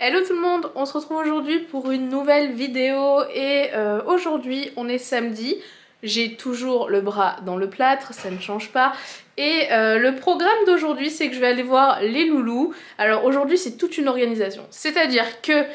Hello tout le monde, on se retrouve aujourd'hui pour une nouvelle vidéo et aujourd'hui on est samedi. J'ai toujours le bras dans le plâtre, ça ne change pas. Et le programme d'aujourd'hui c'est que je vais aller voir les loulous. Alors aujourd'hui c'est toute une organisation, c'est-à-dire que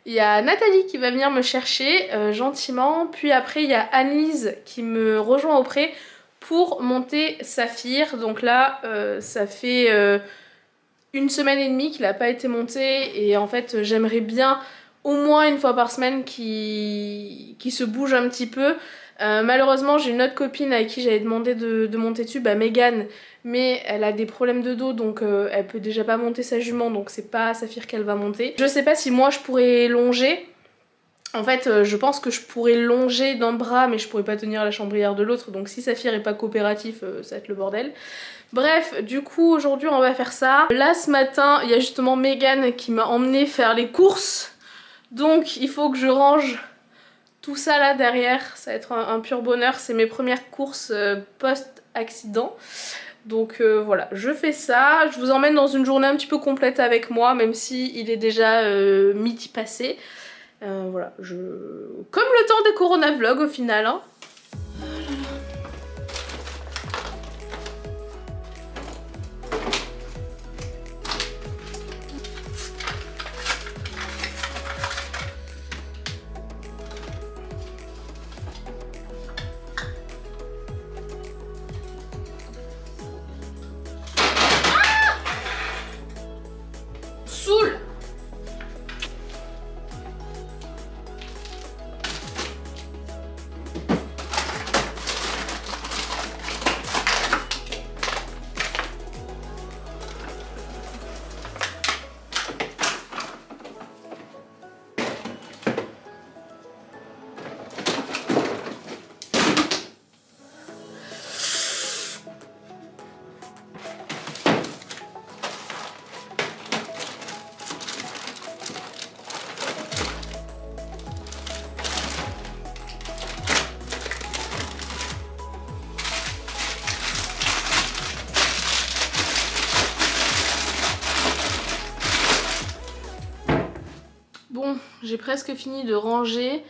il y a Nathalie qui va venir me chercher gentiment, puis après il y a Annelise qui me rejoint auprès pour monter Saphir. Donc là ça fait une semaine et demie qu'il n'a pas été monté et en fait j'aimerais bien au moins une fois par semaine qu'il se bouge un petit peu. Malheureusement j'ai une autre copine avec qui j'avais demandé de monter dessus, Megan, mais elle a des problèmes de dos donc elle peut déjà pas monter sa jument, donc c'est pas Saphir qu'elle va monter. Je sais pas si moi je pourrais longer. En fait, je pense que je pourrais longer d'un bras, mais je pourrais pas tenir la chambrière de l'autre, donc si Saphir est pas coopératif, ça va être le bordel. Bref, du coup, aujourd'hui, on va faire ça. Là, ce matin, il y a justement Megan qui m'a emmené faire les courses, donc il faut que je range tout ça là derrière. Ça va être un pur bonheur, c'est mes premières courses post-accident. Donc voilà, je fais ça. Je vous emmène dans une journée un petit peu complète avec moi, même si il est déjà midi passé. Voilà, comme le temps des Corona Vlogs au final, hein. Saoul. Bon, j'ai presque fini de ranger.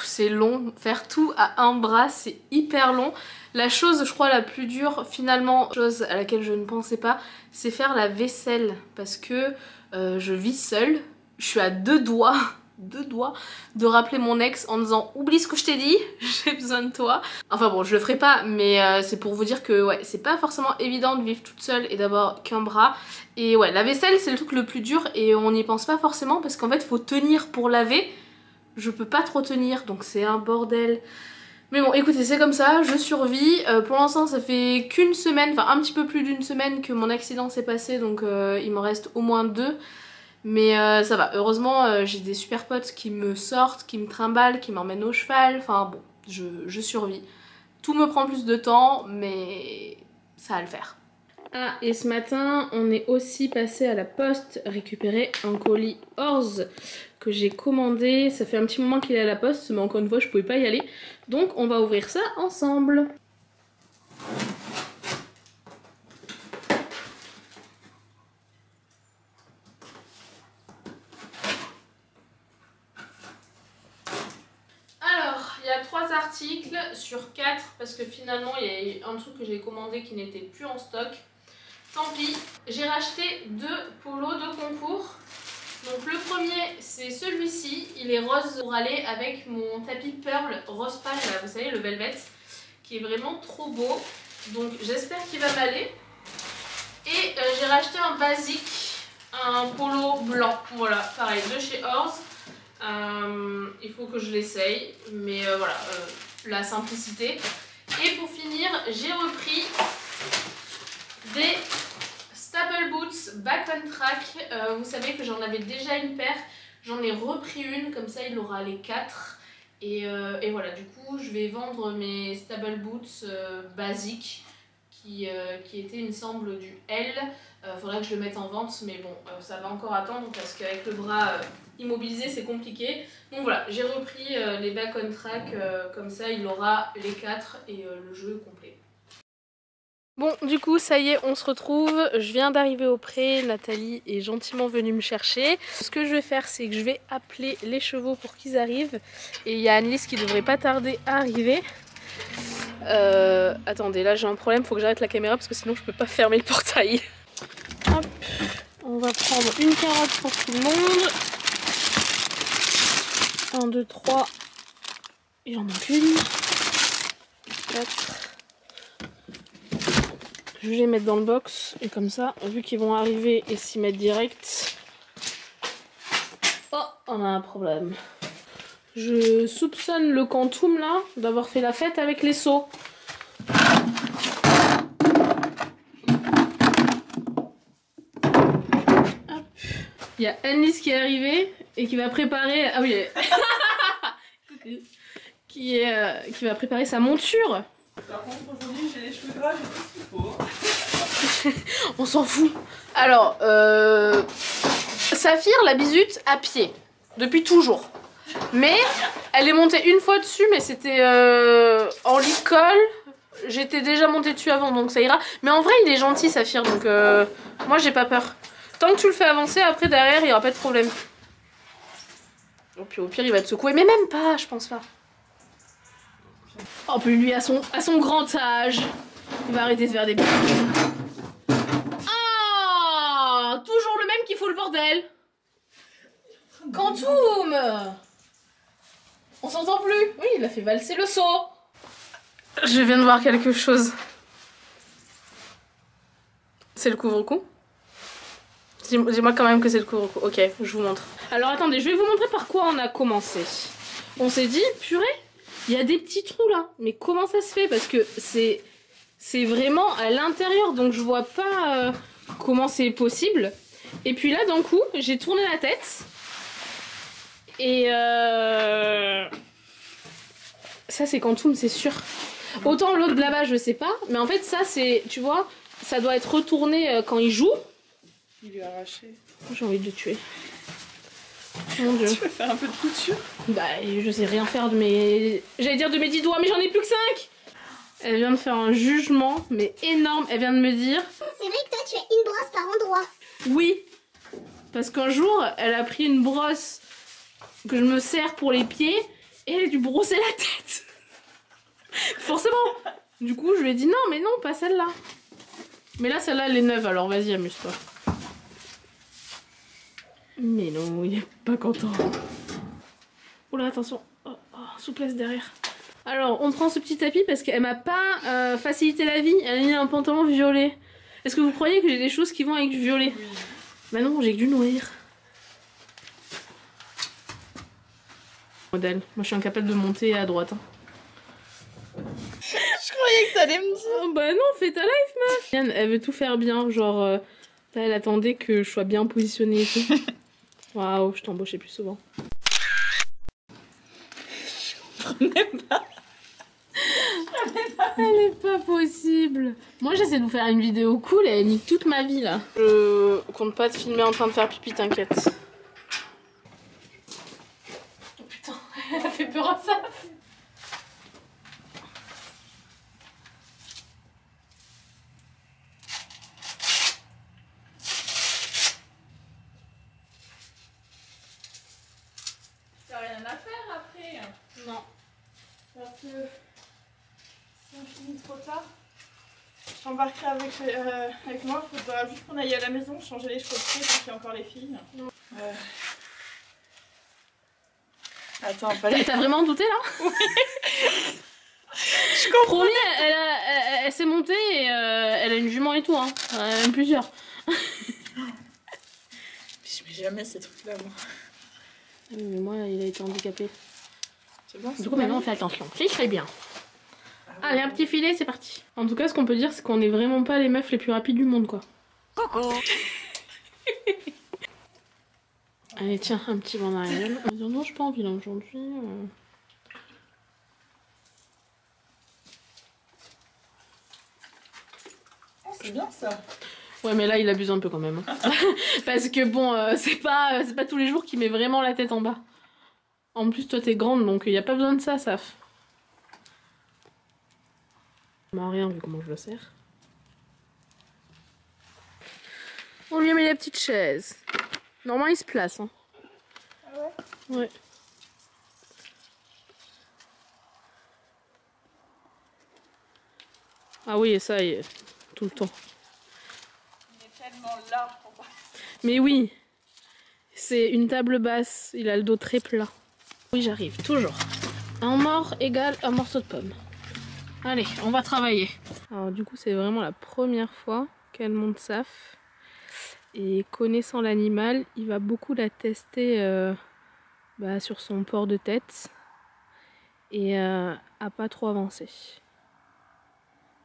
C'est long, faire tout à un bras, c'est hyper long. La chose, je crois, la plus dure, finalement, chose à laquelle je ne pensais pas, c'est faire la vaisselle. Parce que je vis seule, je suis à deux doigts de rappeler mon ex en disant « Oublie ce que je t'ai dit, j'ai besoin de toi ». Enfin bon, je le ferai pas, mais c'est pour vous dire que ouais, c'est pas forcément évident de vivre toute seule et d'avoir qu'un bras. Et ouais, la vaisselle, c'est le truc le plus dur et on n'y pense pas forcément parce qu'en fait, faut tenir pour laver. Je peux pas trop tenir, donc c'est un bordel. Mais bon, écoutez, c'est comme ça, je survis. Pour l'instant, ça fait qu'une semaine, enfin un petit peu plus d'une semaine que mon accident s'est passé, donc il m'en reste au moins 2. Mais ça va, heureusement, j'ai des super potes qui me sortent, qui me trimballent, qui m'emmènent au cheval. Enfin bon, je survis. Tout me prend plus de temps, mais ça va le faire. Ah, et ce matin, on est aussi passé à la poste récupérer un colis Orz que j'ai commandé. Ça fait un petit moment qu'il est à la poste, mais encore une fois, je pouvais pas y aller. Donc, on va ouvrir ça ensemble. Alors, il y a 3 articles sur 4 parce que finalement, il y a un truc que j'ai commandé qui n'était plus en stock. Tant pis, j'ai racheté 2 polos de concours. Donc le premier c'est celui-ci, il est rose pour aller avec mon tapis Pearl rose pâle, là, vous savez, le velvet, qui est vraiment trop beau. Donc j'espère qu'il va m'aller. Et j'ai racheté un basique, un polo blanc, voilà, pareil, de chez Orz. Il faut que je l'essaye, mais voilà, la simplicité. Et pour finir, j'ai repris des Staple Boots Back on Track. Vous savez que j'en avais déjà une paire, j'en ai repris une, comme ça il aura les 4. Et voilà, du coup je vais vendre mes Staple Boots basiques qui étaient, il me semble, du L. Faudrait que je le mette en vente, mais bon, ça va encore attendre parce qu'avec le bras immobilisé c'est compliqué. Donc voilà, j'ai repris les Back on Track, comme ça il aura les 4 et le jeu complet. Bon, du coup, ça y est, on se retrouve. Je viens d'arriver au pré. Nathalie est gentiment venue me chercher. Ce que je vais faire, c'est que je vais appeler les chevaux pour qu'ils arrivent. Et il y a Annelise qui devrait pas tarder à arriver. Attendez, là j'ai un problème, faut que j'arrête la caméra parce que sinon je peux pas fermer le portail. Hop, on va prendre une carotte pour tout le monde. 1, 2, 3. Il en manque une. 4. Je vais les mettre dans le box et comme ça, vu qu'ils vont arriver et s'y mettre direct. Oh, on a un problème. Je soupçonne le Quantum là d'avoir fait la fête avec les seaux. Il y a Annelise qui est arrivée et qui va préparer. Ah oui, qui va préparer sa monture. Par contre, aujourd'hui, j'ai les cheveux gras, j'ai tout ce qu'il faut. On s'en fout. Alors, Saphir la bisute à pied, depuis toujours. Mais elle est montée une fois dessus, mais c'était en lit de colle. J'étais déjà montée dessus avant, donc ça ira. Mais en vrai, il est gentil, Saphir, donc moi j'ai pas peur. Tant que tu le fais avancer, après derrière, il y aura pas de problème. Et puis au pire, il va te secouer, mais même pas, je pense pas. Oh, puis lui, à son grand âge, il va arrêter de faire des... Ah, toujours le même qui fout le bordel. Quantum! On s'entend plus. Oui, il a fait valser le seau. Je viens de voir quelque chose. C'est le couvre-cou? Dis-moi quand même que c'est le couvre-cou. Ok, je vous montre. Alors attendez, je vais vous montrer par quoi on a commencé. On s'est dit, purée, il y a des petits trous là. Mais comment ça se fait? Parce que c'est vraiment à l'intérieur, donc je vois pas comment c'est possible. Et puis là, d'un coup, j'ai tourné la tête. Et ça c'est Quantum, c'est sûr. Autant l'autre là-bas, je sais pas. Mais en fait, ça c'est, tu vois, ça doit être retourné quand il joue. Il lui a arraché. J'ai envie de le tuer. Mon Dieu. Tu veux faire un peu de couture? Bah, je sais rien faire de mes... J'allais dire de mes 10 doigts, mais j'en ai plus que 5. Elle vient de faire un jugement, mais énorme. Elle vient de me dire... C'est vrai que toi, tu as une brosse par endroit. Oui. Parce qu'un jour, elle a pris une brosse que je me sers pour les pieds et elle a dû brosser la tête. Forcément. Du coup, je lui ai dit non, mais non, pas celle-là. Mais là, celle-là, elle est neuve, alors vas-y, amuse-toi. Mais non, il est pas content. Oula, attention. Oh, oh, souplesse derrière. Alors, on prend ce petit tapis parce qu'elle m'a pas facilité la vie. Elle a mis un pantalon violet. Est-ce que vous croyez que j'ai des choses qui vont avec du violet? Oui. Bah non, j'ai que du noir. Modèle. Moi, je suis incapable de monter à droite. Hein. Je croyais que t'allais me dire. Oh, bah non, fais ta life, meuf. Yann, elle veut tout faire bien. Genre, là, elle attendait que je sois bien positionnée et tout. Waouh, je t'embauchais plus souvent. Je comprenais pas. Elle est pas possible. Moi j'essaie de vous faire une vidéo cool et elle nique toute ma vie là. Je compte pas te filmer en train de faire pipi, t'inquiète. Oh putain, elle a fait peur à ça. T'as rien à faire après. Non. Parce que si on finit trop tard, je t'embarquerai avec moi. Il faudra juste qu'on aille à la maison changer les cheveux de pied parce qu'il y a encore les filles. Attends, fallait... T'as vraiment douté là? Oui. Je comprends. Promis, elle s'est montée et elle a une jument et tout, hein. Elle en a même plusieurs. Je mets jamais ces trucs-là, moi. Mais moi, il a été handicapé. C'est bon, Du coup, maintenant, on fait attention. C'est très bien. Allez, un petit filet, c'est parti. En tout cas, ce qu'on peut dire, c'est qu'on est vraiment pas les meufs les plus rapides du monde, quoi. Coucou. Allez, tiens, un petit banc d'arrière. Non, j'ai pas envie là aujourd'hui. Oh, c'est bien ça. Ouais, mais là, il abuse un peu quand même. Hein. Parce que bon, c'est pas tous les jours qu'il met vraiment la tête en bas. En plus, toi, t'es grande, donc il n'y a pas besoin de ça, Saf. Bah, rien, vu comment je le sers. On lui a mis la petite chaise. Normalement, il se place. Hein. Ah ouais? Ouais. Ah oui, et ça, y est, tout le temps. Il est tellement large pour pas. Mais oui, c'est une table basse. Il a le dos très plat. Oui, j'arrive, toujours. Un mort égale un morceau de pomme. Allez, on va travailler. Alors du coup, c'est vraiment la première fois qu'elle monte SAF. Et connaissant l'animal, il va beaucoup la tester sur son port de tête. Et à pas trop avancer.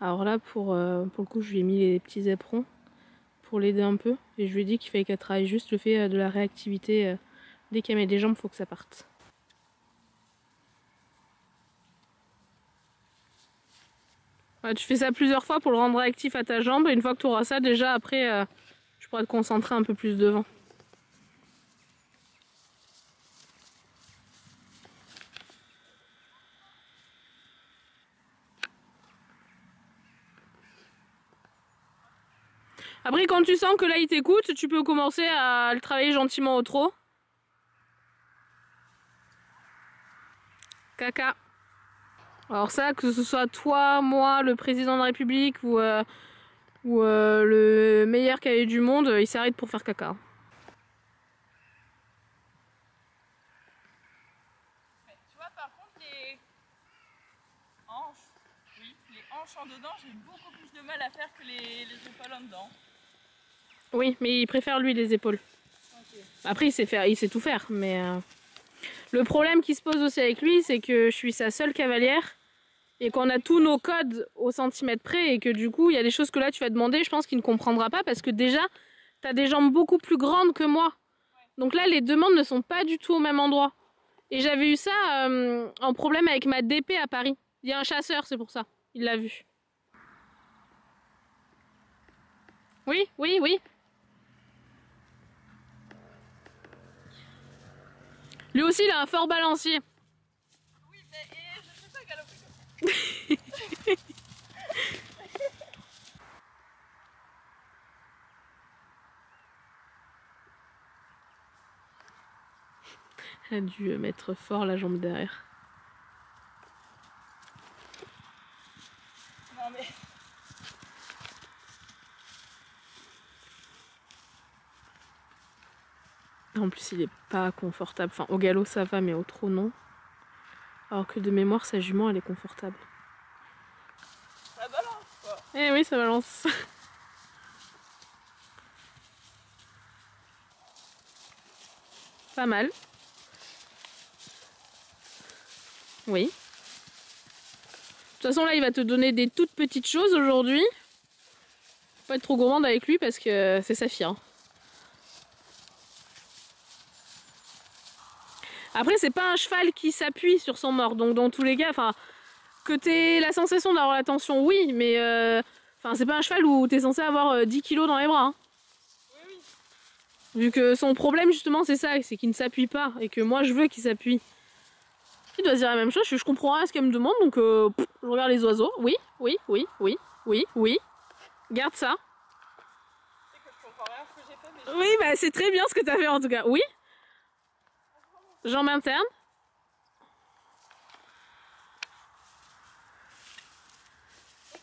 Alors là, pour le coup, je lui ai mis les petits éperons pour l'aider un peu. Et je lui ai dit qu'il fallait qu'elle travaille juste le fait de la réactivité. Dès qu'elle met des jambes, il faut que ça parte. Ouais, tu fais ça plusieurs fois pour le rendre réactif à ta jambe. Et une fois que tu auras ça, déjà après, tu pourras te concentrer un peu plus devant. Après, quand tu sens que là, il t'écoute, tu peux commencer à le travailler gentiment au trot. Caca. Alors ça, que ce soit toi, moi, le président de la République ou le meilleur cavalier du monde, il s'arrête pour faire caca. Mais tu vois, par contre, les hanches, oui, les hanches en dedans, j'ai beaucoup plus de mal à faire que les épaules en dedans. Oui, mais il préfère lui les épaules. Okay. Après, il sait tout faire, mais le problème qui se pose aussi avec lui, c'est que je suis sa seule cavalière et qu'on a tous nos codes au centimètre près et que du coup, il y a des choses que là tu vas demander, je pense qu'il ne comprendra pas parce que déjà, tu as des jambes beaucoup plus grandes que moi. Donc là, les demandes ne sont pas du tout au même endroit. Et j'avais eu ça en problème avec ma DP à Paris. Il y a un chasseur, c'est pour ça. Il l'a vu. Oui, oui, oui. Lui aussi, il a un fort balancier. Oui, mais je sais pas galoper comme ça. Elle a dû mettre fort la jambe derrière. Non mais... En plus, il est pas confortable. Enfin, au galop, ça va, mais au trot, non. Alors que de mémoire, sa jument, elle est confortable. Ça balance, quoi. Eh oui, ça balance. Pas mal. Oui. De toute façon, là, il va te donner des toutes petites choses aujourd'hui. Faut pas être trop gourmande avec lui parce que c'est sa fille. Hein. Après, c'est pas un cheval qui s'appuie sur son mort. Donc, dans tous les cas, enfin, que t'aies la sensation d'avoir l'attention, oui, mais c'est pas un cheval où t'es censé avoir 10 kilos dans les bras. Hein. Oui, oui. Vu que son problème, justement, c'est ça, c'est qu'il ne s'appuie pas et que moi, je veux qu'il s'appuie. Il doit se dire la même chose, je comprends rien à ce qu'elle me demande, donc je regarde les oiseaux. Oui, oui, oui, oui, oui, oui. Garde ça. Tu sais que je comprends rien à ce que j'ai fait, mais... Oui, bah c'est très bien ce que t'as fait en tout cas. Oui. Jambe interne.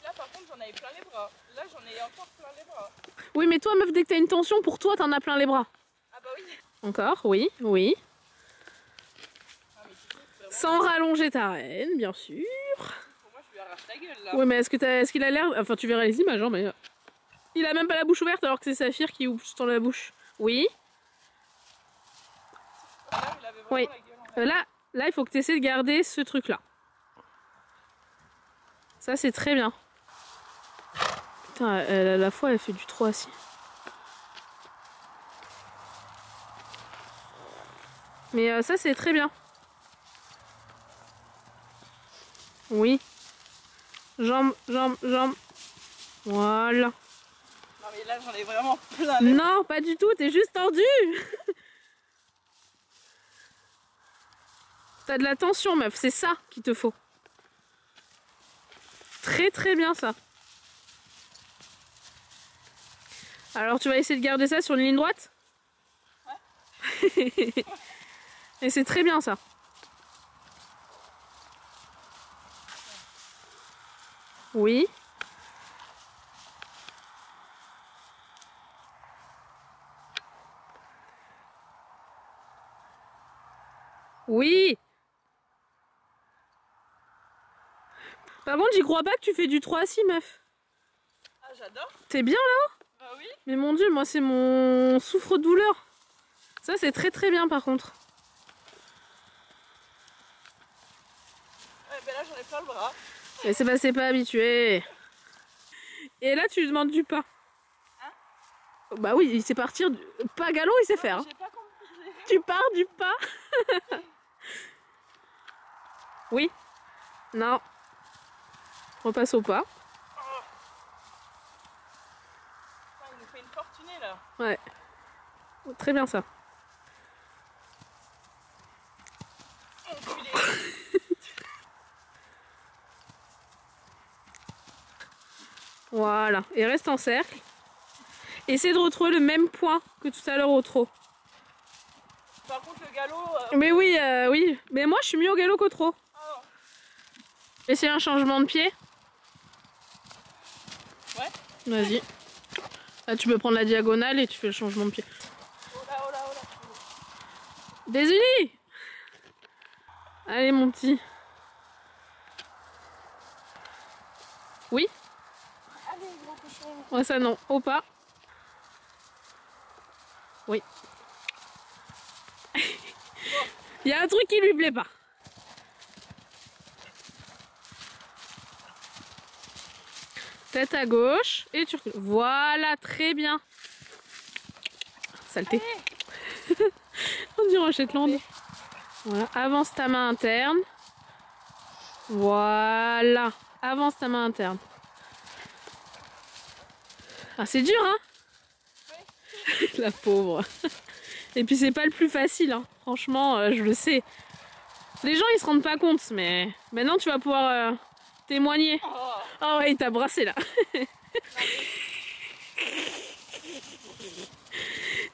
Là, par contre, j'en avais plein les bras. Là, j'en ai encore plein les bras. Oui, mais toi, meuf, dès que t'as une tension, pour toi, t'en as plein les bras. Ah bah oui. Encore, oui, oui. Ah, mais tu sais, Sans rallonger ta reine, bien sûr. pour moi, je lui arrache la gueule, là. Oui, mais est-ce qu'il a l'air... Enfin, tu verras les images, hein, mais... Il a même pas la bouche ouverte alors que c'est Saphir qui ouvre tout le temps la bouche. Oui. Là, il avait vraiment Oui. la gueule en l'air. Là, il faut que tu essaies de garder ce truc-là. Ça, c'est très bien. Putain, la fois, elle fait du trop assis. Mais ça, c'est très bien. Oui. Jambe, jambe, jambe. Voilà. Non, mais là, j'en ai vraiment plein les bras. Non, pas du tout, t'es juste tendu. T'as de la tension, meuf, c'est ça qu'il te faut. Très très bien ça. Alors tu vas essayer de garder ça sur une ligne droite? Ouais. Et c'est très bien ça. Oui. Oui. Par contre, j'y crois pas que tu fais du 3-6, meuf. Ah, j'adore. T'es bien là-haut? Bah oui. Mais mon dieu, moi c'est mon souffre-douleur. Ça c'est très très bien par contre. Ouais, ben là j'en ai plein le bras. Mais c'est pas habitué. Et là tu lui demandes du pas. Hein? Bah oui, il sait partir du... Pas galop, il sait faire. Hein. J'ai pas compris. Tu pars du pas. Oui. Non. Repasse au pas. Il nous fait une fortunée là. Ouais. Très bien ça. Voilà. Et reste en cercle. Essaie de retrouver le même point que tout à l'heure au trot. Par contre le galop... Mais oui, oui. Mais moi je suis mieux au galop qu'au trot. Oh. Essaye un changement de pied. Ouais. Vas-y. Là tu peux prendre la diagonale et tu fais le changement de pied. Oh là, oh là, oh là. Désunis. Allez mon petit. Oui. Allez gros cochon. Ouais ça non. Au pas. Oui. Il y a un truc qui lui plaît pas. Tête à gauche et tu recules. Voilà, très bien. Saleté. On dirait un Shetland. Voilà, avance ta main interne. Voilà, avance ta main interne. Ah, c'est dur, hein? Oui. La pauvre. Et puis c'est pas le plus facile, hein. Franchement, je le sais. Les gens ils se rendent pas compte, mais maintenant tu vas pouvoir témoigner. Oh ouais, il t'a brassé là.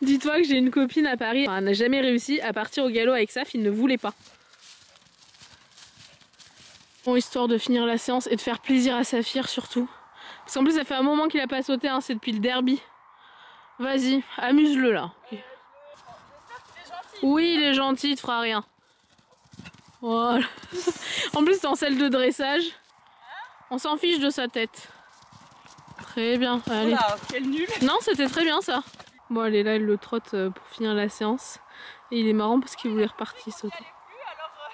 Dis-toi que j'ai une copine à Paris, elle n'a jamais réussi à partir au galop avec Saf, il ne voulait pas. Bon, histoire de finir la séance et de faire plaisir à Saphir surtout. Parce qu'en plus ça fait un moment qu'il a pas sauté, hein, c'est depuis le derby. Vas-y, amuse-le là. Okay. Oui, il est gentil, il te fera rien. Voilà. En plus, c'est en salle de dressage. On s'en fiche de sa tête. Très bien, allez. Oula, quel nul. Non, c'était très bien ça. Bon, allez, là, il le trotte pour finir la séance. Et il est marrant parce qu'il voulait repartir sauter.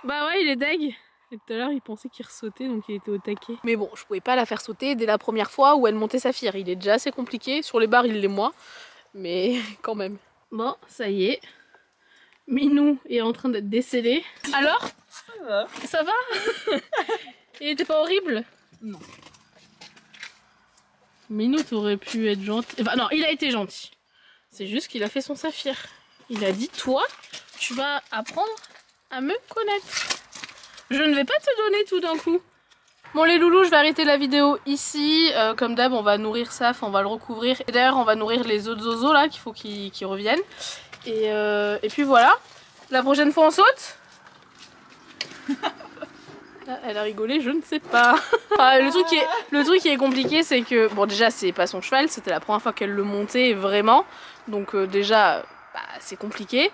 Bah ouais, il est deg. Et tout à l'heure, il pensait qu'il ressautait, donc il était au taquet. Mais bon, je pouvais pas la faire sauter dès la première fois où elle montait Saphir. Il est déjà assez compliqué. Sur les barres, il l'est moins. Mais quand même. Bon, ça y est. Minou est en train d'être décellé. Alors? Ça va. Ça va? Il était pas horrible? Non. Minou, t'aurais pu être gentil. Enfin, non, il a été gentil. C'est juste qu'il a fait son Saphir. Il a dit, toi, tu vas apprendre à me connaître. Je ne vais pas te donner tout d'un coup. Bon les loulous, je vais arrêter la vidéo ici. Comme d'hab, on va nourrir Saf, on va le recouvrir. Et d'ailleurs, on va nourrir les autres zozos là, qu'il faut qu'ils reviennent. Et puis voilà. La prochaine fois, on saute. Là, elle a rigolé, je ne sais pas. Ah, le truc qui est compliqué, c'est que... Bon, déjà, c'est pas son cheval. C'était la première fois qu'elle le montait, vraiment. Donc déjà, bah, c'est compliqué.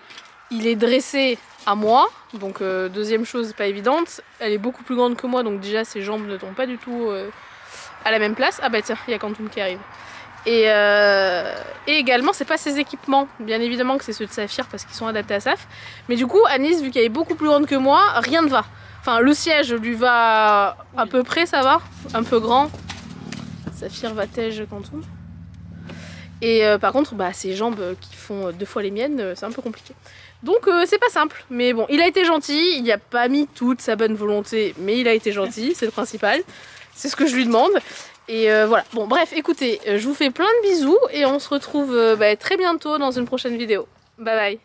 Il est dressé à moi. Donc deuxième chose pas évidente. Elle est beaucoup plus grande que moi. Donc déjà, ses jambes ne tombent pas du tout à la même place. Ah bah tiens, il y a Quantum qui arrive. Et également, c'est pas ses équipements. Bien évidemment que c'est ceux de Saphir parce qu'ils sont adaptés à Saf. Mais du coup, Anis, vu qu'elle est beaucoup plus grande que moi, rien ne va. Enfin, le siège lui va à peu près, ça va. Un peu grand. Saphir va tège Quantum. Et par contre, bah, ses jambes qui font 2 fois les miennes, c'est un peu compliqué. Donc c'est pas simple. Mais bon, il a été gentil. Il n'y a pas mis toute sa bonne volonté. Mais il a été gentil, c'est le principal. C'est ce que je lui demande. Et voilà, bon bref, écoutez, je vous fais plein de bisous et on se retrouve très bientôt dans une prochaine vidéo. Bye bye.